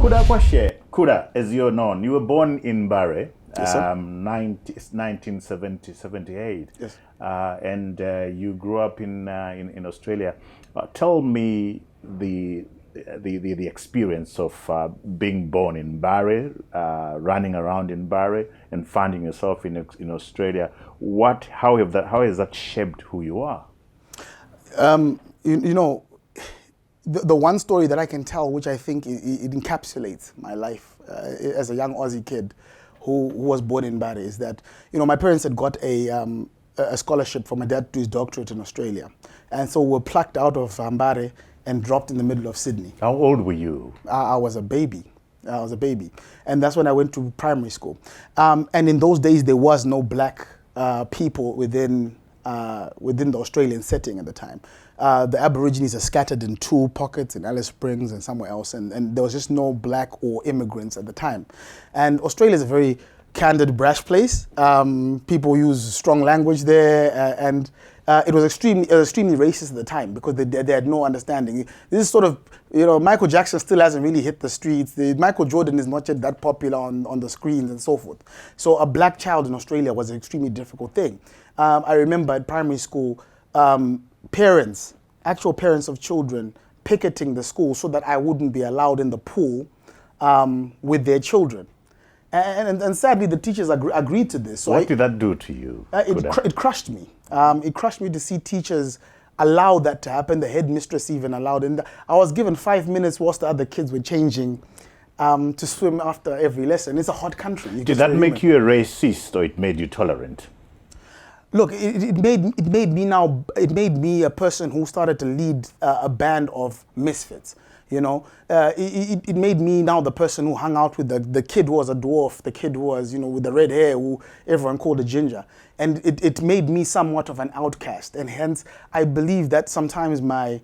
Kuda, as you're known, you were born in Mbare, Yes, sir. 1978. Yes. And you grew up in Australia. Tell me the experience of being born in Mbare, running around in Mbare, and finding yourself in Australia. How has that shaped who you are? The one story that I can tell, which I think it encapsulates my life as a young Aussie kid who was born in Mbare, is that my parents had got a scholarship for my dad to do his doctorate in Australia, and so we were plucked out of Mbare and dropped in the middle of Sydney. How old were you? I was a baby. And that's when I went to primary school. And in those days, there was no black people within the Australian setting at the time. The Aborigines are scattered in 2 pockets in Alice Springs and somewhere else, and there was just no black or immigrants at the time. And Australia is a very candid, brash place. People use strong language there, and it was extremely racist at the time because they had no understanding. This is sort of, Michael Jackson still hasn't really hit the streets. Michael Jordan is not yet that popular on the screens and so forth. So a black child in Australia was an extremely difficult thing. I remember at primary school, actual parents of children, picketing the school so that I wouldn't be allowed in the pool with their children. And sadly, the teachers agreed to this. So what did that do to you? It crushed me. It crushed me to see teachers allow that to happen. The headmistress even allowed it. I was given 5 minutes whilst the other kids were changing to swim after every lesson. It's a hot country. Did that make you a racist, or it made you tolerant? Look, it made me a person who started to lead a band of misfits. It made me now the person who hung out with the kid who was a dwarf, the kid who was, with the red hair, who everyone called a ginger. And it made me somewhat of an outcast. And hence, I believe that sometimes my,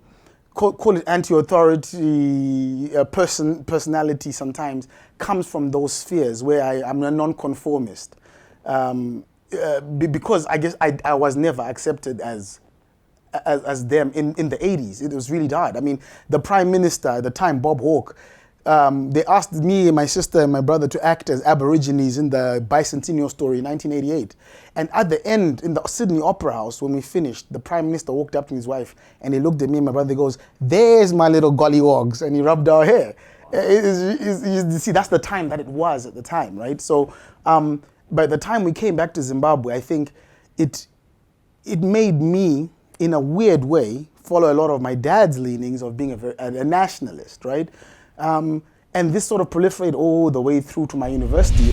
call it anti-authority personality sometimes comes from those spheres where I'm a nonconformist. Because I guess I was never accepted as them in the 80s. It was really hard. I mean, the Prime Minister at the time, Bob Hawke, they asked me, my sister, and my brother to act as Aborigines in the bicentennial story in 1988. And at the end, in the Sydney Opera House, when we finished, the Prime Minister walked up to his wife and he looked at me and my brother, goes, "There's my little gollywogs," and he rubbed our hair. You see, that's the time that it was at the time, right? So, by the time we came back to Zimbabwe, I think it made me, in a weird way, follow a lot of my dad's leanings of being a nationalist, right? And this sort of proliferated all the way through to my university.